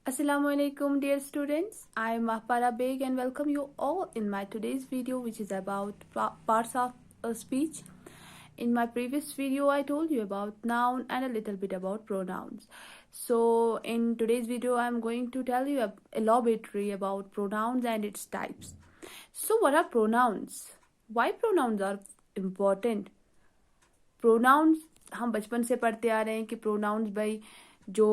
Assalamualaikum dear students, I am Mahpara Beg and welcome you all in my today's video which is about parts of a speech. In my previous video I told you about noun and a little bit about pronouns. So in today's video I am going to tell you elaborately about pronouns and its types. So what are pronouns? Why pronouns are important? Pronouns हम बचपन से पढ़ते आ रहे हैं कि pronouns भाई जो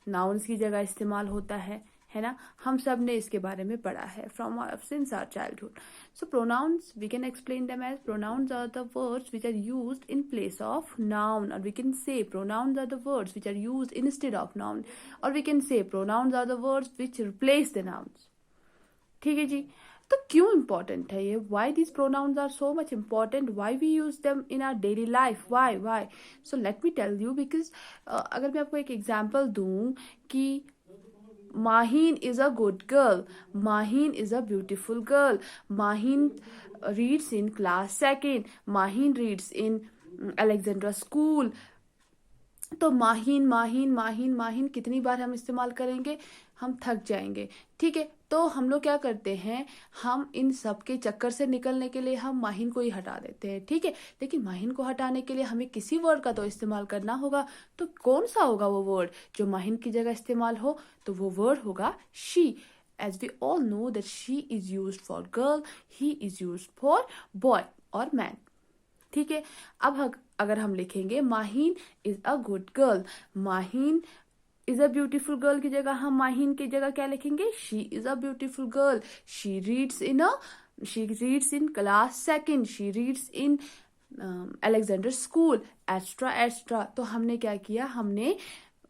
नाउन्स की जगह इस्तेमाल होता है ना। हम सब ने इसके बारे में पढ़ा है from since our childhood. So pronouns we can explain them as pronouns are the words which are used in place of noun, और we can say pronouns are the words which are used instead of noun, और we can say pronouns are the words which replace the nouns. ठीक है जी। तो क्यों important है ये? Why this pronouns are so much important? Why we use them in our daily life? Why? So let me tell you. Because अगर मैं आपको एक एग्जाम्पल दूं कि Maheen is a good girl, Maheen is a beautiful girl, Maheen reads in class second, Maheen reads in Alexandra school. तो माहीन माहीन माहीन माहीन कितनी बार हम इस्तेमाल करेंगे? हम थक जाएंगे। ठीक है, तो हम लोग क्या करते हैं, हम इन सब के चक्कर से निकलने के लिए हम माहीन को ही हटा देते हैं। ठीक है, लेकिन माहीन को हटाने के लिए हमें किसी वर्ड का तो इस्तेमाल करना होगा। तो कौन सा होगा वो वर्ड जो माहीन की जगह इस्तेमाल हो? तो वो वर्ड होगा she. As we all know that she is used for girl, he is used for boy और मैन। ठीक है, अब अगर हम लिखेंगे Maheen is a good girl, Maheen is a beautiful girl की जगह हम माहीन की जगह क्या लिखेंगे? She is a beautiful girl, she reads in class second, she reads in Alexander school, etcetera etcetera. तो हमने क्या किया, हमने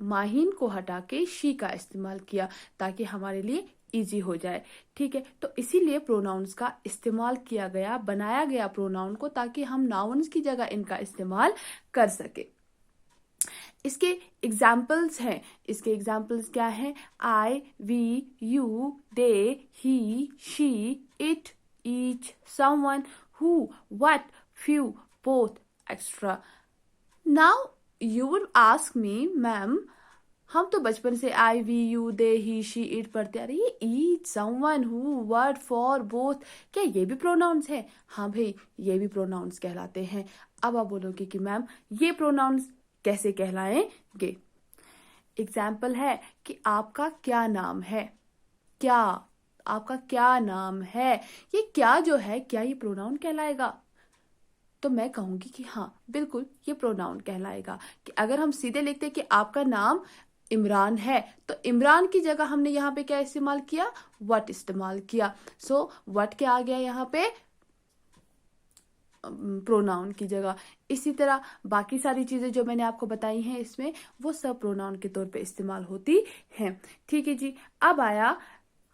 माहीन को हटा के शी का इस्तेमाल किया ताकि हमारे लिए इजी हो जाए। ठीक है, तो इसीलिए प्रोनाउंस का इस्तेमाल किया गया, बनाया गया प्रोनाउन को, ताकि हम नाउन्स की जगह इनका इस्तेमाल कर सके। इसके एग्जाम्पल्स हैं। इसके एग्जाम्पल्स क्या हैं? I, we, you, they, he, she, it, each, someone, who, what, few, both, extra. Now you would ask me, ma'am हम तो बचपन से I, we, you, they, he, she, it पढ़ते आ रहे, ये each, someone, who, what, for, both, क्या ये भी प्रोनाउंस है? हाँ भाई, ये भी प्रोनाउंस कहलाते हैं। अब आप बोलोगे कि मैम ये प्रोनाउंस कैसे कहलाएंगे? एग्जाम्पल है कि आपका क्या नाम है? क्या, आपका क्या नाम है? ये क्या जो है, क्या ये प्रोनाउन कहलाएगा? तो मैं कहूंगी कि हाँ बिल्कुल ये प्रोनाउन कहलाएगा। कि अगर हम सीधे लिखते कि आपका नाम इमरान है, तो इमरान की जगह हमने यहाँ पे क्या इस्तेमाल किया? व्हाट इस्तेमाल किया। सो व्हाट क्या आ गया यहाँ पे? प्रोनाउन की जगह। इसी तरह बाकी सारी चीजें जो मैंने आपको बताई हैं इसमें, वो सब प्रोनाउन के तौर पे इस्तेमाल होती हैं। ठीक है जी। अब आया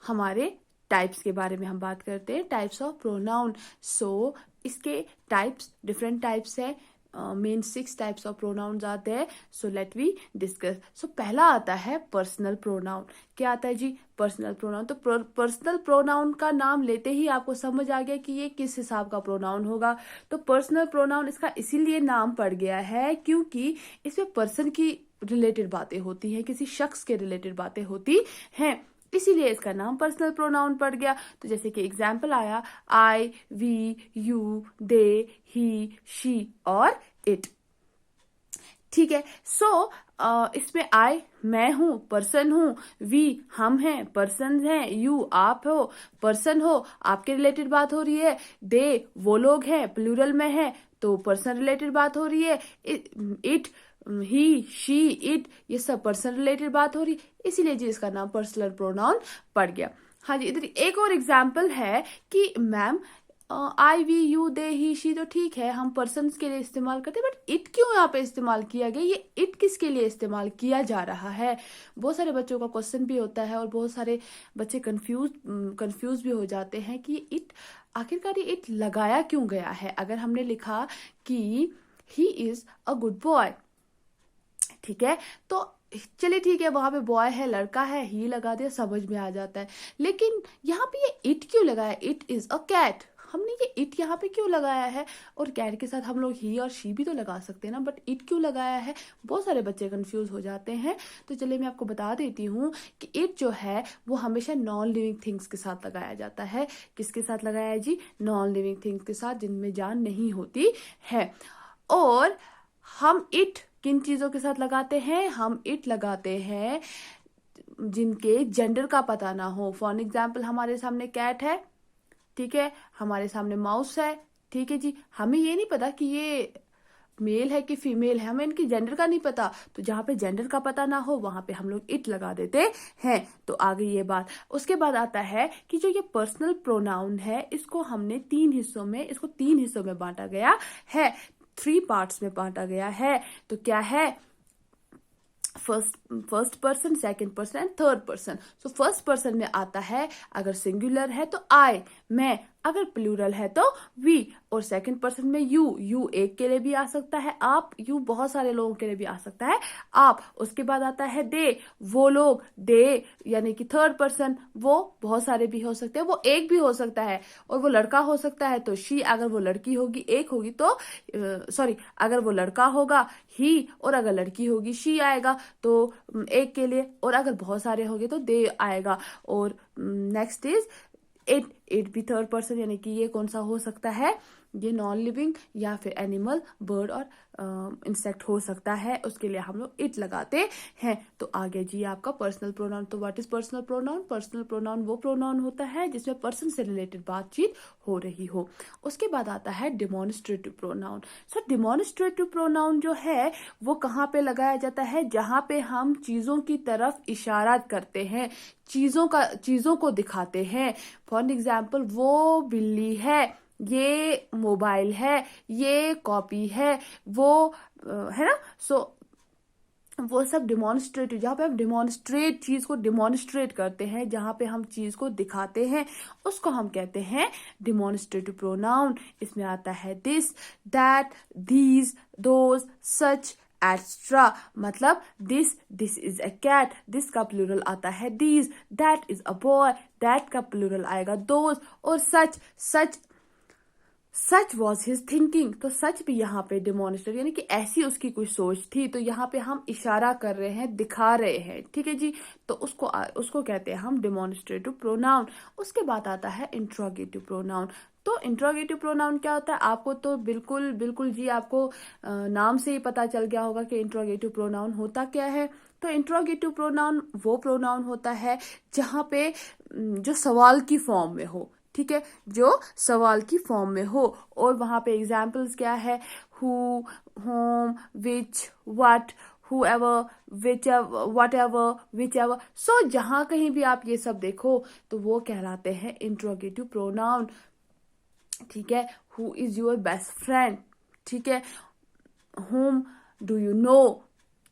हमारे टाइप्स के बारे में, हम बात करते हैं टाइप्स ऑफ प्रोनाउन। सो इसके टाइप्स, डिफरेंट टाइप्स है। मेन 6 टाइप्स ऑफ प्रोनाउंस आते हैं। So let we discuss. So पहला आता है पर्सनल प्रोनाउन। क्या आता है जी? Personal pronoun. तो पर्सनल प्रोनाउन का नाम लेते ही आपको समझ आ गया कि ये किस हिसाब का प्रोनाउन होगा। तो पर्सनल प्रोनाउन इसका इसीलिए नाम पड़ गया है क्योंकि इसमें पर्सन की रिलेटेड बातें होती हैं, किसी शख्स के रिलेटेड बातें होती हैं, इसीलिए इसका नाम पर्सनल प्रोनाउन पड़ गया। तो जैसे कि एग्जाम्पल आया I, we, you, they, he, she और इट। ठीक है। सो इसमें आई मैं हूं, पर्सन हूं, वी हम हैं, पर्सन हैं, यू आप हो, पर्सन हो, आपके रिलेटेड बात हो रही है, दे वो लोग हैं, प्लूरल में है तो पर्सन रिलेटेड बात हो रही है, इट ही, शी, इट ये सब पर्सन रिलेटेड बात हो रही है, इसीलिए जी इसका नाम पर्सनल प्रोनाउन पड़ गया। हाँ जी, इधर एक और एग्जाम्पल है कि ma'am I, we, you, they, he, she तो ठीक है हम पर्सन के लिए इस्तेमाल करते हैं, बट इट क्यों यहाँ पे इस्तेमाल किया गया? ये इट किसके लिए इस्तेमाल किया जा रहा है? बहुत सारे बच्चों का क्वेश्चन भी होता है और बहुत सारे बच्चे कंफ्यूज भी हो जाते हैं कि इट आखिरकार ये इट लगाया क्यों गया है। अगर हमने लिखा कि he is a good boy, ठीक है, तो चलिए ठीक है, वहां पे बॉय है, लड़का है, ही लगा दिया, समझ में आ जाता है। लेकिन यहाँ पे ये इट क्यों लगाया? It is a cat. हमने ये इट यहाँ पे क्यों लगाया है, और कैट के साथ हम लोग ही और शी भी तो लगा सकते हैं ना, बट इट क्यों लगाया है, बहुत सारे बच्चे कंफ्यूज हो जाते हैं। तो चलिए मैं आपको बता देती हूँ कि इट जो है वो हमेशा नॉन लिविंग थिंग्स के साथ लगाया जाता है। किसके साथ लगाया है जी, नॉन लिविंग थिंग्स के साथ, जिनमें जान नहीं होती है। और हम इट किन चीजों के साथ लगाते हैं, हम इट लगाते हैं जिनके जेंडर का पता ना हो। फॉर एग्जाम्पल हमारे सामने कैट है, ठीक है, हमारे सामने माउस है, ठीक है जी, हमें ये नहीं पता कि ये मेल है कि फीमेल है, हमें इनकी जेंडर का नहीं पता, तो जहां पे जेंडर का पता ना हो वहां पे हम लोग इट लगा देते हैं। तो आ गई ये बात। उसके बाद आता है कि जो ये पर्सनल प्रोनाउन है इसको हमने तीन हिस्सों में बांटा गया है, 3 पार्ट्स में बांटा गया है। तो क्या है, first person, second person and third person. So first person में आता है अगर सिंगुलर है तो आई, मैं, अगर प्लूरल है तो वी, और सेकंड पर्सन में यू एक के लिए भी आ सकता है, आप, यू बहुत सारे लोगों के लिए भी आ सकता है, आप। उसके बाद आता है दे, वो लोग, दे यानी कि थर्ड पर्सन, वो बहुत सारे भी हो सकते हैं, वो एक भी हो सकता है, और वो लड़का हो सकता है तो शी, अगर वो लड़की होगी एक होगी तो अगर वो लड़का होगा ही, और अगर लड़की होगी शी आएगा तो एक के लिए, और अगर बहुत सारे होंगे तो दे आएगा। और नेक्स्ट इज इट भी थर्ड पर्सन, यानी कि ये कौन सा हो सकता है, ये नॉन लिविंग या फिर एनिमल, बर्ड और इंसेक्ट हो सकता है, उसके लिए हम लोग इट लगाते हैं। तो आगे जी आपका पर्सनल प्रोनाउन। तो what is personal pronoun, personal pronoun वो प्रोनाउन होता है जिसमें पर्सन से रिलेटेड बातचीत हो रही हो। उसके बाद आता है डिमॉन्स्ट्रेटिव प्रोनाउन। सो डिमॉन्स्ट्रेटिव प्रोनाउन जो है वो कहाँ पे लगाया जाता है, जहां पे हम चीजों की तरफ इशारा करते हैं, चीजों को दिखाते हैं। फॉर एग्जाम्पल वो बिल्ली है, ये मोबाइल है, ये कॉपी है, वो है ना। सो वो सब डिमॉन्स्ट्रेटिव, जहाँ पे हम चीज को डिमॉन्स्ट्रेट करते हैं, जहाँ पे हम चीज को दिखाते हैं, उसको हम कहते हैं डिमॉन्स्ट्रेटिव प्रोनाउन। इसमें आता है this, that, these, those, such, extra. मतलब this is a cat, this का प्लूरल आता है these, that is a boy, that का प्लूरल आएगा दोज, और सच वॉज हिज थिंकिंग। तो सच भी यहाँ पे डिमॉन्स्ट्रेट, यानी कि ऐसी उसकी कोई सोच थी, तो यहाँ पे हम इशारा कर रहे हैं, दिखा रहे हैं, ठीक है जी। तो उसको कहते हैं हम डिमॉन्स्ट्रेटिव प्रोनाउन। उसके बाद आता है इंट्रोगेटिव प्रोनाउन। तो इंट्रोगेटिव प्रोनाउन क्या होता है, आपको तो बिल्कुल जी आपको नाम से ही पता चल गया होगा कि इंट्रोगेटिव प्रोनाउन होता क्या है। तो इंट्रोगेटिव प्रोनाउन वो प्रोनाउन होता है जहाँ पे जो सवाल की फॉर्म में हो, ठीक है, जो सवाल की फॉर्म में हो। और वहां पे एग्जाम्पल्स क्या है, who, home, which, what, whoever, whichever, whatever, whichever। सो जहां कहीं भी आप ये सब देखो तो वो कहलाते हैं इंट्रोगेटिव प्रोनाउन, ठीक है। Who is your best friend, ठीक है, whom डू यू नो,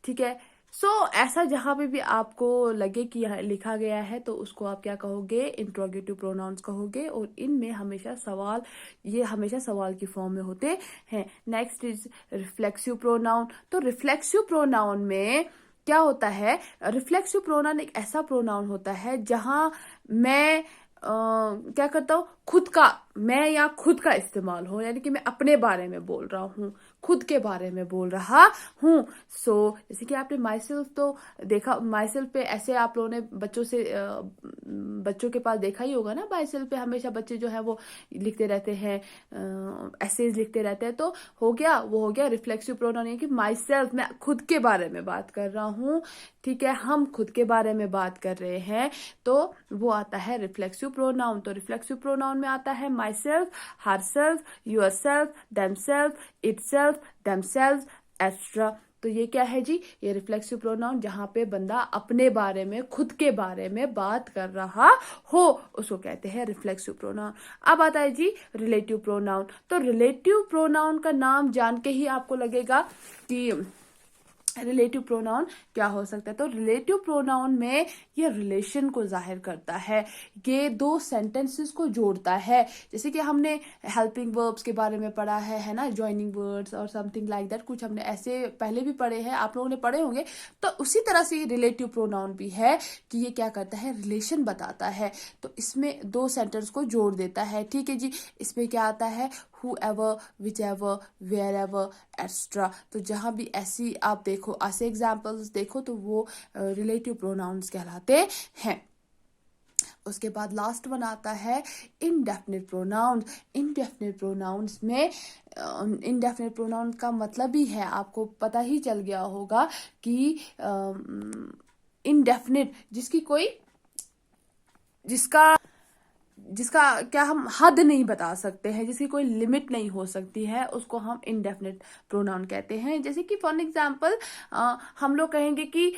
ठीक है। सो ऐसा जहां पे भी आपको लगे कि यहाँ लिखा गया है तो उसको आप क्या कहोगे, इंट्रोगेटिव प्रोनाउंस कहोगे। और इनमें हमेशा सवाल की फॉर्म में होते हैं। Next is reflexive pronoun. तो रिफ्लेक्सिव प्रोनाउन में क्या होता है, रिफ्लेक्सिव प्रोनाउन एक ऐसा प्रोनाउन होता है जहां मैं क्या करता हूँ, मैं या खुद का इस्तेमाल हो, यानी कि मैं अपने बारे में बोल रहा हूँ, खुद के बारे में बोल रहा हूँ। सो जैसे कि आपने माई सेल्फ तो देखा, माई सेल्फ पे ऐसे आप लोगों ने बच्चों के पास देखा ही होगा ना, माई सेल्फ पे हमेशा बच्चे जो है वो लिखते रहते हैं, एसेज लिखते रहते हैं। तो वो हो गया रिफ्लेक्सिव प्रोनाउन, यानी कि माई सेल्फ, मैं खुद के बारे में बात कर रहा हूँ, ठीक है, हम खुद के बारे में बात कर रहे हैं, तो वो आता है रिफ्लेक्सिव प्रोनाउन। तो रिफ्लेक्सिव प्रोनाउन में आता है myself, herself, yourself, themself, itself, themself, extra. तो ये क्या है जी, ये रिफ्लेक्सिव प्रोनाउन जहां पे बंदा अपने बारे में, खुद के बारे में बात कर रहा हो, उसको कहते हैं रिफ्लेक्सिव प्रोनाउन। अब आता है जी रिलेटिव प्रोनाउन। तो रिलेटिव प्रोनाउन का नाम जान के ही आपको लगेगा कि रिलेटिव प्रोनाउन क्या हो सकता है। तो रिलेटिव प्रोनाउन में ये रिलेशन को जाहिर करता है, ये दो सेंटेंसेस को जोड़ता है। जैसे कि हमने हेल्पिंग वर्ब्स के बारे में पढ़ा है ना, जॉइनिंग वर्ड्स और समथिंग लाइक दैट, कुछ हमने ऐसे पहले भी पढ़े हैं, आप लोगों ने पढ़े होंगे। तो उसी तरह से ये रिलेटिव प्रोनाउन भी है कि ये क्या करता है, रिलेशन बताता है। तो इसमें दो सेंटेंस को जोड़ देता है। ठीक है जी। इसमें क्या आता है, whoever, whichever, wherever, एक्स्ट्रा। तो जहां भी ऐसी आप देखो, ऐसे एग्जाम्पल्स देखो, तो वो रिलेटिव प्रोनाउंस कहलाते हैं। उसके बाद लास्ट वन आता है इनडेफिनिट प्रोनाउंस। इनडेफिनिट प्रोनाउंस में इनडेफिनिट प्रोनाउन का मतलब ही है, आपको पता ही चल गया होगा कि इनडेफिनिट जिसका क्या हम हद नहीं बता सकते हैं, जिसकी कोई लिमिट नहीं हो सकती है, उसको हम इनडेफिनिट प्रोनाउन कहते हैं। जैसे कि फॉर एग्जांपल हम लोग कहेंगे कि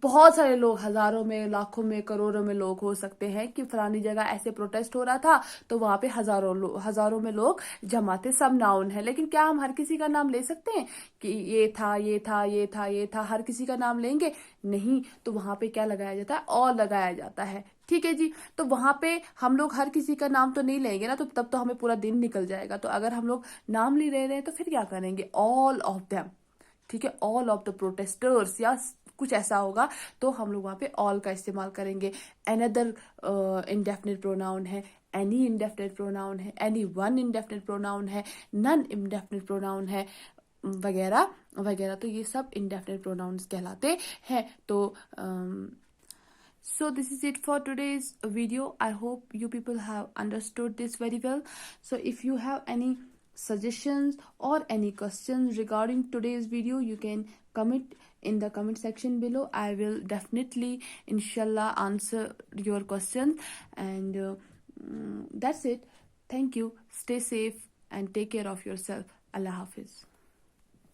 बहुत सारे लोग, हजारों में, लाखों में, करोड़ों में लोग हो सकते हैं कि फलानी जगह ऐसे प्रोटेस्ट हो रहा था, तो वहां पे हजारों में लोग जमा थे, सब नाउन है। लेकिन क्या हम हर किसी का नाम ले सकते हैं कि ये था, ये था, ये था, ये था, हर किसी का नाम लेंगे? नहीं। तो वहां पे क्या लगाया जाता है, और लगाया जाता है। ठीक है जी। तो वहां पे हम लोग हर किसी का नाम तो नहीं लेंगे ना, तो तब तो हमें पूरा दिन निकल जाएगा। तो अगर हम लोग नाम ले रहे हैं तो फिर क्या करेंगे, ऑल ऑफ देम। ठीक है, ऑल ऑफ द प्रोटेस्टर्स या कुछ ऐसा होगा, तो हम लोग वहां पे ऑल का इस्तेमाल करेंगे। अनदर इंडेफिनिट प्रोनाउन है, एनी इंडेफिनिट प्रोनाउन है, एनी वन इंडेफिनिट प्रोनाउन है, नन इंडेफिनिट प्रोनाउन है, वगैरह वगैरह। तो ये सब इंडेफिनिट प्रोनाउंस कहलाते हैं। तो so this is it for today's video. I hope you people have understood this very well. So if you have any suggestions or any questions regarding today's video, you can comment in the comment section below. I will definitely inshallah answer your questions. And that's it. Thank you. Stay safe and take care of yourself. Allah Hafiz.